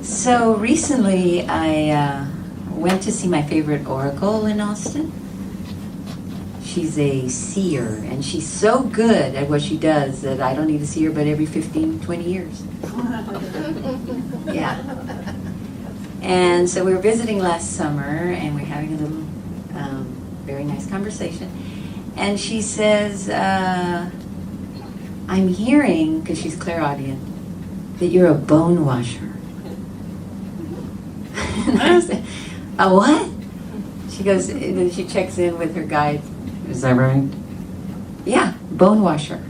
So recently I went to see my favorite oracle in Austin. She's a seer, and she's so good at what she does that I don't need to see her but every 15, 20 years. Yeah. And so we were visiting last summer, and we're having a little very nice conversation. And she says, I'm hearing, because she's clairaudient, that you're a bone washer. And I said, a what? She goes, and then she checks in with her guide. Is that right? Yeah, bone washer.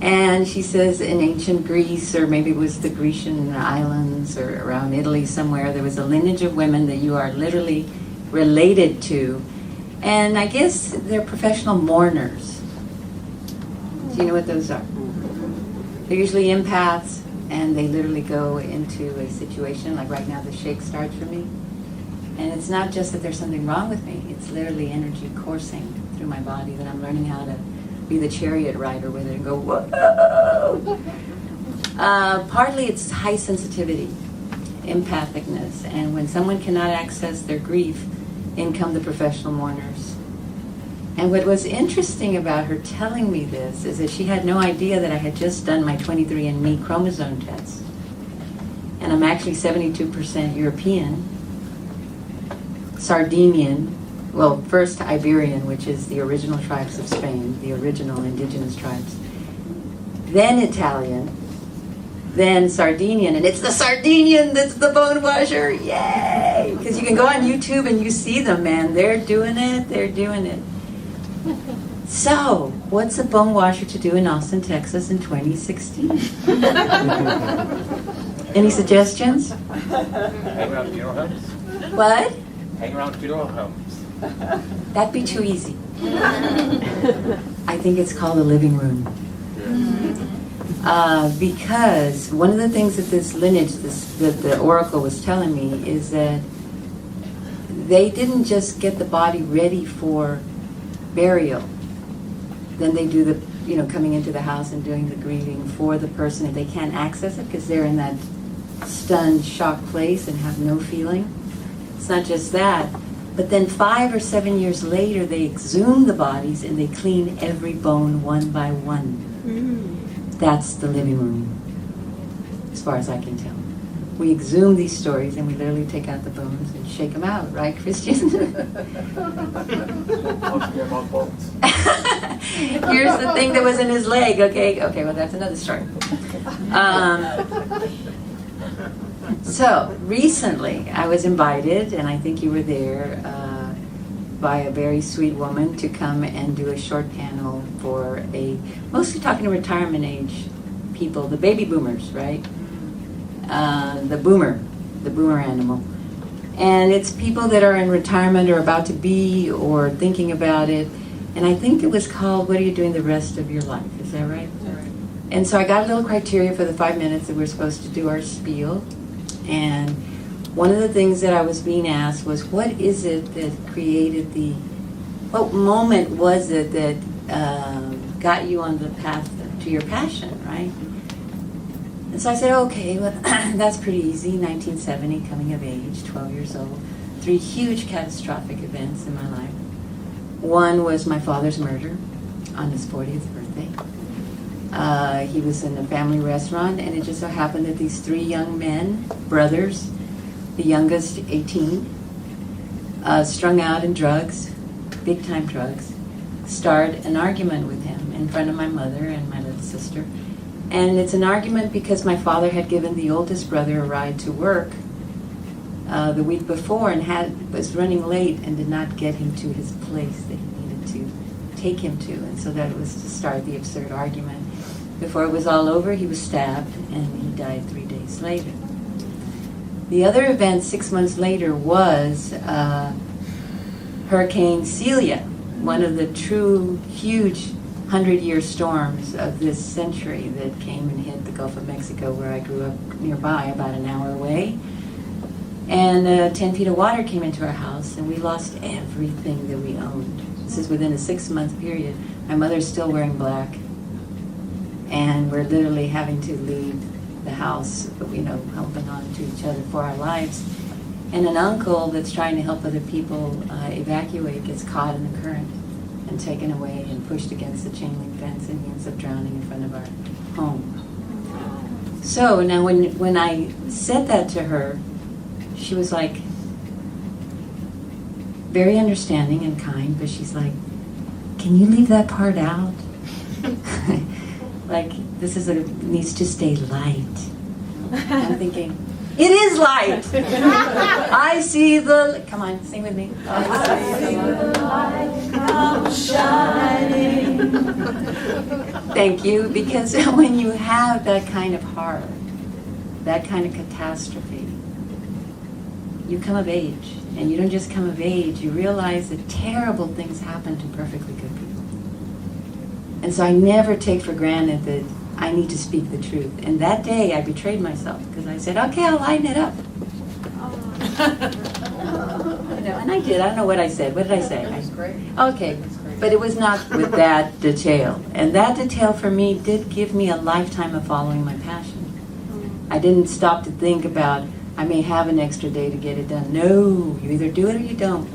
And she says in ancient Greece, or maybe it was the Grecian islands or around Italy somewhere, there was a lineage of women that you are literally related to. And I guess they're professional mourners. Do you know what those are? They're usually empaths, and they literally go into a situation, like right now the shake starts for me. And it's not just that there's something wrong with me, it's literally energy coursing through my body that I'm learning how to be the chariot rider with it and go, whoa! Partly it's high sensitivity, empathicness, and when someone cannot access their grief, in come the professional mourners. And what was interesting about her telling me this is that she had no idea that I had just done my 23andMe chromosome test. And I'm actually 72% European, Sardinian, well, first Iberian, which is the original tribes of Spain, the original indigenous tribes, then Italian, then Sardinian, and it's the Sardinian that's the bone washer, yay! Because you can go on YouTube and you see them, man, they're doing it. So, what's a bone washer to do in Austin, Texas in 2016? Any suggestions? Hang around funeral homes? What? Hang around funeral homes. That'd be too easy. I think it's called a living room. Because one of the things that this lineage, that the oracle was telling me, is that they didn't just get the body ready for burial. Then they do the, coming into the house and doing the grieving for the person if they can't access it because they're in that stunned, shocked place and have no feeling. It's not just that, but then 5 or 7 years later, they exhume the bodies and they clean every bone one by one. That's the living room, as far as I can tell. We exhume these stories and we literally take out the bones and shake them out, right, Christian? Here's the thing that was in his leg, okay, well, that's another story. So, recently, I was invited, and I think you were there, by a very sweet woman to come and do a short panel for mostly talking to retirement age people, the baby boomers, right? The boomer animal. And it's people that are in retirement or about to be or thinking about it. And I think it was called, What Are You Doing the Rest of Your Life? Is that right? And so I got a little criteria for the 5 minutes that we're supposed to do our spiel. And one of the things that I was being asked was, what is it that created what moment was it that got you on the path to your passion, right? And so I said, okay, well, that's pretty easy. 1970, coming of age, 12 years old. 3 huge catastrophic events in my life. One was my father's murder on his 40th birthday. He was in a family restaurant, and it just so happened that these 3 young men, brothers, the youngest 18, strung out in drugs, big-time drugs, started an argument with him in front of my mother and my little sister. And it's an argument because my father had given the oldest brother a ride to work the week before and was running late and did not get him to his place that he needed to take him to. And so that was to start the absurd argument. Before it was all over, he was stabbed and he died 3 days later. The other event 6 months later was Hurricane Celia, one of the true huge 100-year storms of this century that came and hit the Gulf of Mexico, where I grew up nearby, about an hour away. And 10 feet of water came into our house, and we lost everything that we owned. This is within a 6-month period. My mother's still wearing black, and we're literally having to leave the house, you know, helping on to each other for our lives. And an uncle that's trying to help other people evacuate gets caught in the current and taken away and pushed against the chain link fence, and he ends up drowning in front of our home. So now when I said that to her, she was like very understanding and kind, but she's like, can you leave that part out? Like, this is needs to stay light. I'm thinking, it is light. I see the, come on, sing with me. I see the light come shining. Thank you, because when you have that kind of horror, that kind of catastrophe, you come of age. And you don't just come of age, you realize that terrible things happen to perfectly good people. And so I never take for granted that I need to speak the truth. And that day I betrayed myself because I said, okay, I'll lighten it up. And I did. I don't know what I said. What did I say? It was great. Okay. But it was not with that detail. And that detail for me did give me a lifetime of following my passion. I didn't stop to think about, I may have an extra day to get it done. No, you either do it or you don't.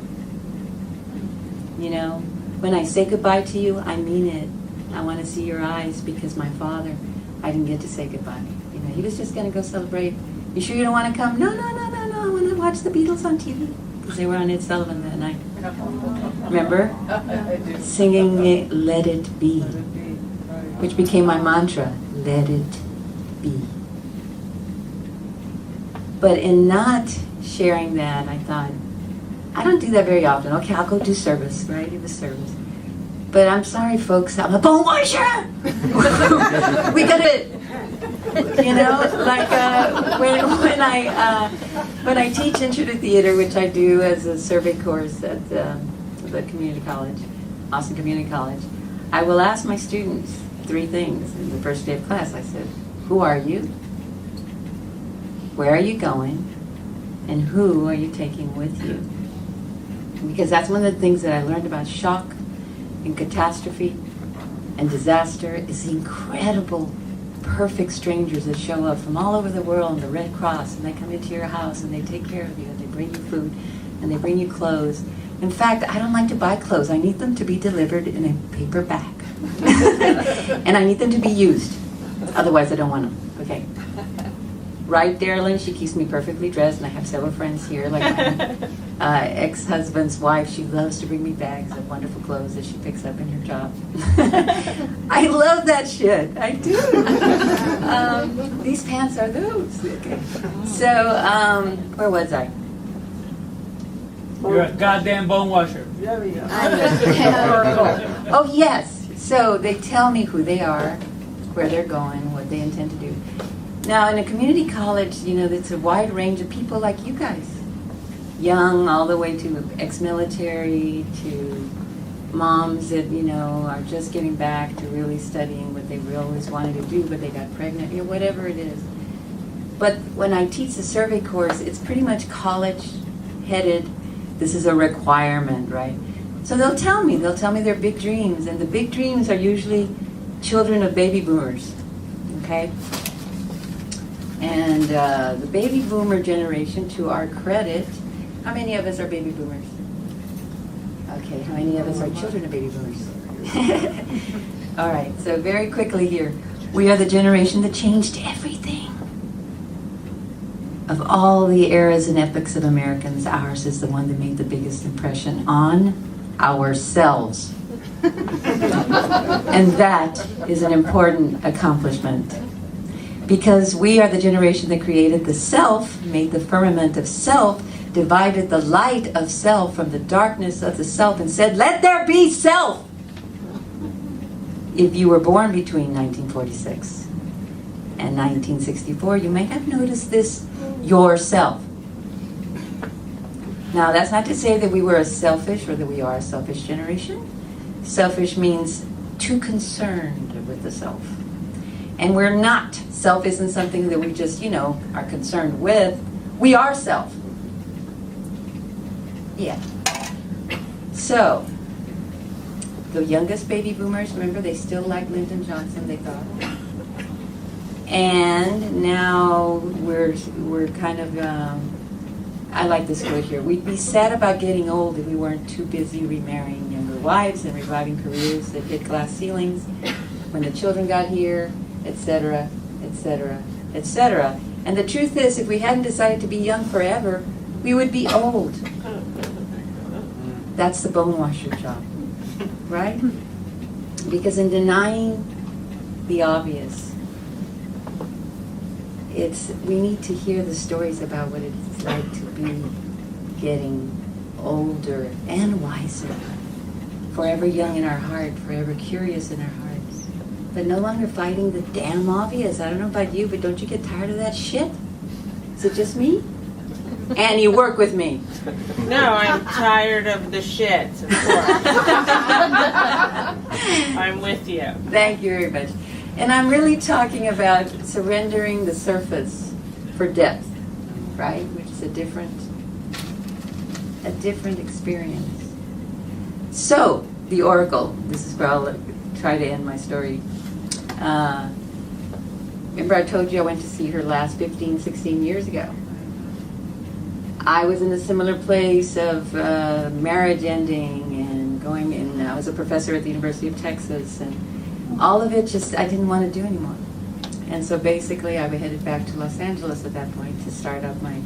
You know, when I say goodbye to you, I mean it. I want to see your eyes because my father, I didn't get to say goodbye. You know, he was just going to go celebrate. You sure you don't want to come? No, I want to watch the Beatles on TV. Because they were on Ed Sullivan that night. Remember? Singing it, Let It Be. Which became my mantra, let it be. But in not sharing that, I thought, I don't do that very often. Okay, I'll go do service, right? It was service. But I'm sorry, folks, I'm a bone washer! We got it! You know, like when I teach Intro to Theater, which I do as a survey course at the community college, Austin Community College, I will ask my students 3 things in the first day of class. I said, who are you? Where are you going? And who are you taking with you? Because that's one of the things that I learned about shock and catastrophe and disaster is the incredible, perfect strangers that show up from all over the world in the Red Cross, and they come into your house and they take care of you and they bring you food and they bring you clothes. In fact, I don't like to buy clothes. I need them to be delivered in a paper bag. And I need them to be used. Otherwise, I don't want them. Okay. Right, Darylyn, she keeps me perfectly dressed, and I have several friends here, like my ex-husband's wife. She loves to bring me bags of wonderful clothes that she picks up in her job. I love that shit. I do. These pants are those. Okay. So, where was I? You're a goddamn bone washer. There we go. Oh, yes. So they tell me who they are, where they're going, what they intend to do. Now, in a community college, you know, it's a wide range of people like you guys. Young, all the way to ex-military, to moms that, you know, are just getting back to really studying what they always wanted to do, but they got pregnant, you know, whatever it is. But when I teach the survey course, it's pretty much college-headed. This is a requirement, right? So they'll tell me their big dreams, and the big dreams are usually children of baby boomers, okay? And the baby boomer generation, to our credit, how many of us are baby boomers? Okay, how many of us are children of baby boomers? All right, so very quickly here, we are the generation that changed everything. Of all the eras and epochs of Americans, ours is the one that made the biggest impression on ourselves. And that is an important accomplishment. Because we are the generation that created the self, made the firmament of self, divided the light of self from the darkness of the self, and said, let there be self! If you were born between 1946 and 1964, you may have noticed this yourself. Now, that's not to say that we were a selfish or that we are a selfish generation. Selfish means too concerned with the self. And we're not. Self isn't something that we just, you know, are concerned with. We are self. Yeah. So, the youngest baby boomers, remember, they still like Lyndon Johnson, they thought. And now we're kind of, I like this word here. We'd be sad about getting old if we weren't too busy remarrying younger wives and reviving careers that hit glass ceilings when the children got here, etc., etc., etc. And the truth is, if we hadn't decided to be young forever, we would be old. That's the bone washer job, right? Because in denying the obvious, we need to hear the stories about what it's like to be getting older and wiser, forever young in our heart, forever curious in our hearts, but no longer fighting the damn obvious. I don't know about you, but don't you get tired of that shit? Is it just me? And you work with me. No, I'm tired of the shit, of course. I'm with you. Thank you very much. And I'm really talking about surrendering the surface for depth, right? Which is a different experience. So, the oracle. This is where I'll try to end my story. Remember I told you I went to see her last 15, 16 years ago. I was in a similar place of marriage ending and going, and I was a professor at the University of Texas, and all of it just, I didn't want to do anymore. And so basically I headed back to Los Angeles at that point to start up my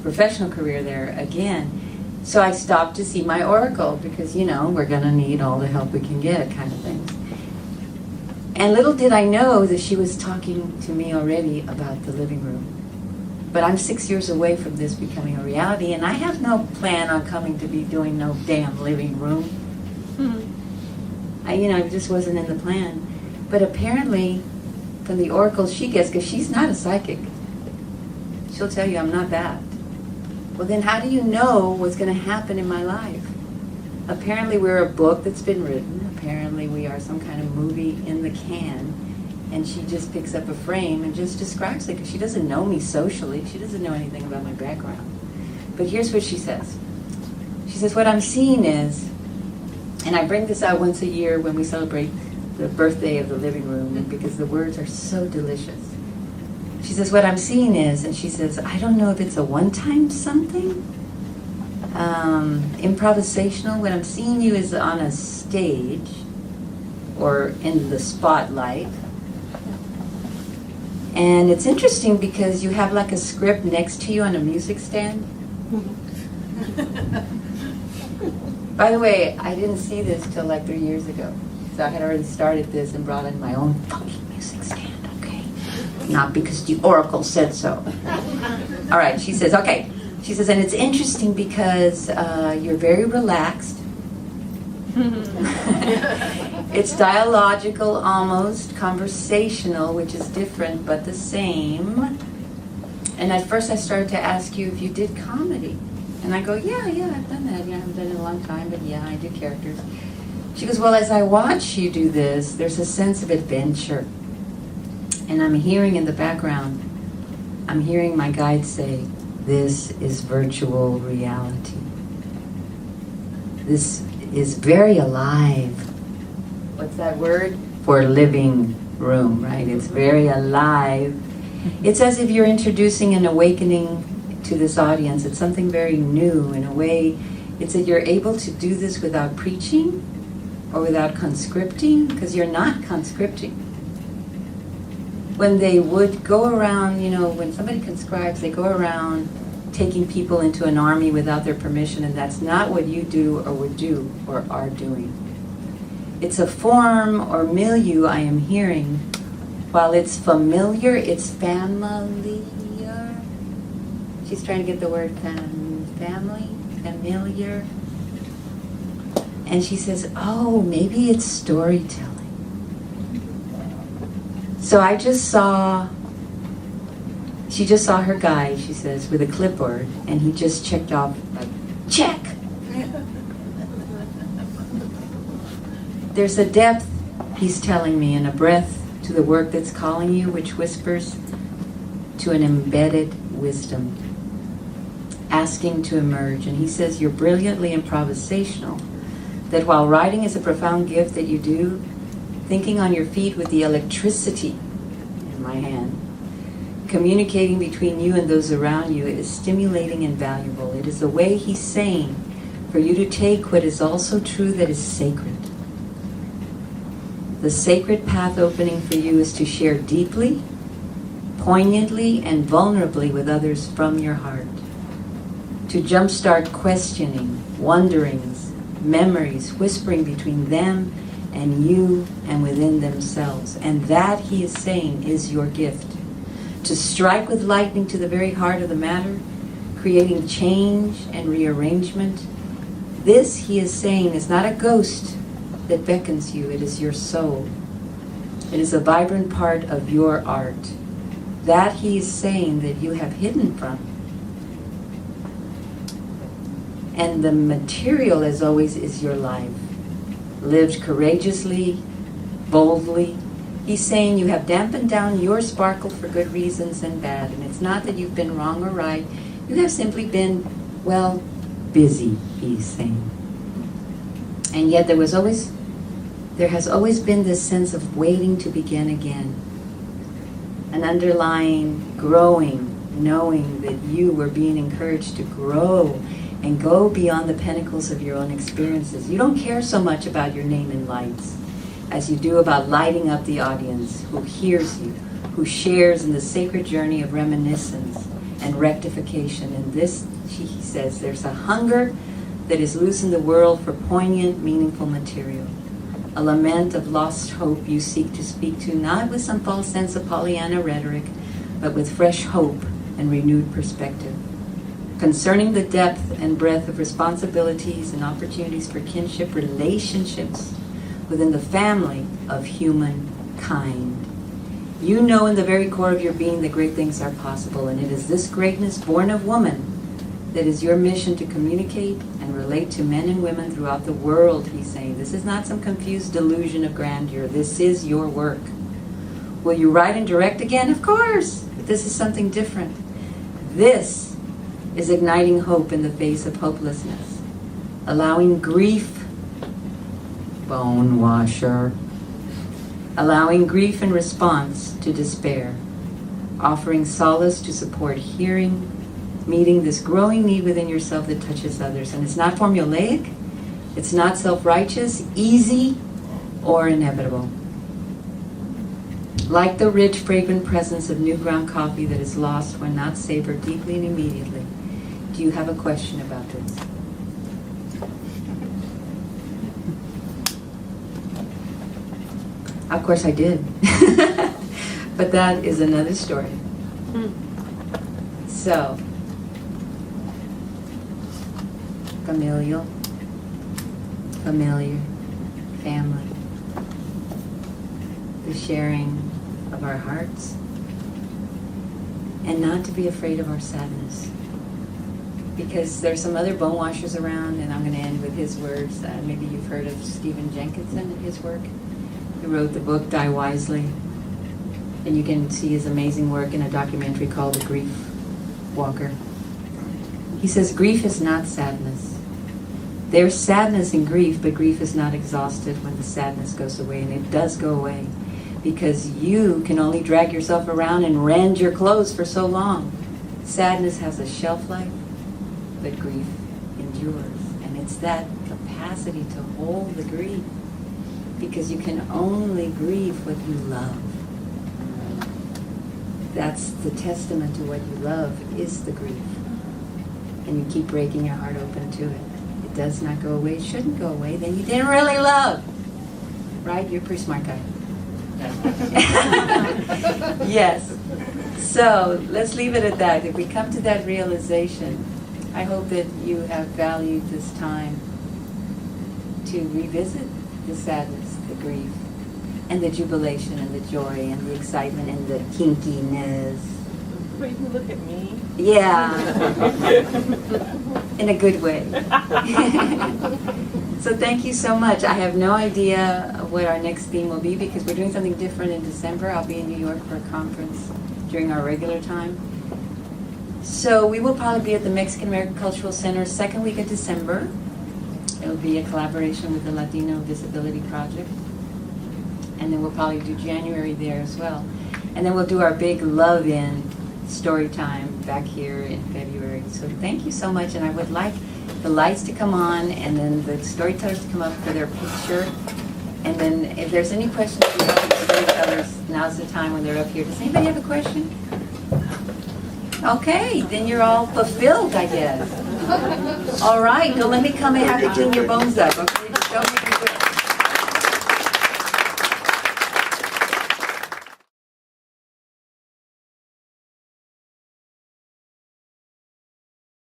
professional career there again. So I stopped to see my oracle because, you know, we're going to need all the help we can get kind of thing. And little did I know that she was talking to me already about the living room. But I'm 6 years away from this becoming a reality, and I have no plan on coming to be doing no damn living room. It just wasn't in the plan. But apparently, from the oracle she gets, because she's not a psychic, she'll tell you I'm not that. Well, then how do you know what's going to happen in my life? Apparently we're a book that's been written. Apparently we are some kind of movie in the can. And she just picks up a frame and just describes it, because she doesn't know me socially. She doesn't know anything about my background. But here's what she says. She says, what I'm seeing is, and I bring this out once a year when we celebrate the birthday of the living room, because the words are so delicious. She says, what I'm seeing is, and she says, I don't know if it's a one-time something, improvisational. What I'm seeing you is on a stage or in the spotlight. And it's interesting because you have like a script next to you on a music stand. By the way, I didn't see this till like 3 years ago. So I had already started this and brought in my own fucking music stand, okay? Not because the oracle said so. All right, she says, okay. She says, and it's interesting because you're very relaxed. It's dialogical, almost conversational, which is different but the same. And at first I started to ask you if you did comedy. And I go, yeah, I've done that. Yeah, I haven't done it in a long time, but yeah, I do characters. She goes, well, as I watch you do this, there's a sense of adventure. And I'm hearing in the background, I'm hearing my guide say, this is virtual reality. This is very alive. What's that word? For living room, right? It's very alive. It's as if you're introducing an awakening to this audience. It's something very new in a way. It's that you're able to do this without preaching or without conscripting, because you're not conscripting. When they would go around, when somebody conscribes, they go around taking people into an army without their permission, and that's not what you do or would do or are doing. It's a form or milieu I am hearing. While it's familiar, it's familiar. She's trying to get the word family, familiar. And she says, oh, maybe it's storytelling. So she just saw her guy, she says, with a clipboard, and he just checked off, like, check! There's a depth, he's telling me, and a breadth to the work that's calling you, which whispers to an embedded wisdom, asking to emerge. And he says, you're brilliantly improvisational, that while writing is a profound gift that you do, thinking on your feet with the electricity and my hand. Communicating between you and those around you is stimulating and valuable. It is a way he's saying for you to take what is also true that is sacred. The sacred path opening for you is to share deeply, poignantly, and vulnerably with others from your heart. To jumpstart questioning, wonderings, memories, whispering between them and you and within themselves. And that, he is saying, is your gift. To strike with lightning to the very heart of the matter, creating change and rearrangement. This, he is saying, is not a ghost that beckons you. It is your soul. It is a vibrant part of your art. That, he is saying, that you have hidden from. And the material, as always, is your life. Lived courageously, boldly. He's saying you have dampened down your sparkle for good reasons and bad. And it's not that you've been wrong or right. You have simply been, well, busy, he's saying. And yet there has always been this sense of waiting to begin again. An underlying growing, knowing that you were being encouraged to grow and go beyond the pinnacles of your own experiences. You don't care so much about your name in lights as you do about lighting up the audience who hears you, who shares in the sacred journey of reminiscence and rectification. And this, he says, there's a hunger that is loose in the world for poignant, meaningful material. A lament of lost hope you seek to speak to, not with some false sense of Pollyanna rhetoric, but with fresh hope and renewed perspective. Concerning the depth and breadth of responsibilities and opportunities for kinship relationships within the family of humankind. You know in the very core of your being that great things are possible, and it is this greatness born of woman that is your mission to communicate and relate to men and women throughout the world, he's saying. This is not some confused delusion of grandeur. This is your work. Will you write and direct again? Of course. But this is something different. This is igniting hope in the face of hopelessness. Allowing grief, bone washer. Allowing grief in response to despair. Offering solace to support hearing. Meeting this growing need within yourself that touches others. And it's not formulaic, it's not self-righteous, easy, or inevitable. Like the rich, fragrant presence of new ground coffee that is lost when not savored deeply and immediately. Do you have a question about this? Of course I did. But that is another story. So, familial, familiar, family, the sharing of our hearts, and not to be afraid of our sadness. Because there's some other bone washers around, and I'm going to end with his words. Maybe you've heard of Stephen Jenkinson and his work. He wrote the book Die Wisely, and you can see his amazing work in a documentary called The Grief Walker. He says, grief is not sadness. There's sadness in grief, but grief is not exhausted when the sadness goes away, and it does go away because you can only drag yourself around and rend your clothes for so long. Sadness has a shelf life, but grief endures, and it's that capacity to hold the grief, because you can only grieve what you love. That's the testament to what you love, is the grief. And you keep breaking your heart open to it. It does not go away. It shouldn't go away. Then you didn't really love. Right? You're a pretty smart guy. Yes. So let's leave it at that. If we come to that realization, I hope that you have valued this time to revisit the sadness, the grief, and the jubilation and the joy and the excitement and the kinkiness. Wait, you look at me? Yeah. In a good way. So thank you so much. I have no idea what our next theme will be because we're doing something different in December. I'll be in New York for a conference during our regular time. So we will probably be at the Mexican American Cultural Center second week of December. It'll be a collaboration with the Latino Disability Project. And then we'll probably do January there as well. And then we'll do our big love-in story time back here in February. So thank you so much, and I would like the lights to come on, and then the storytellers to come up for their picture. And then if there's any questions you have for the storytellers, now's the time when they're up here. Does anybody have a question? Okay, then you're all fulfilled, I guess. All right, now let me come and have to clean your bones up. Okay, just show me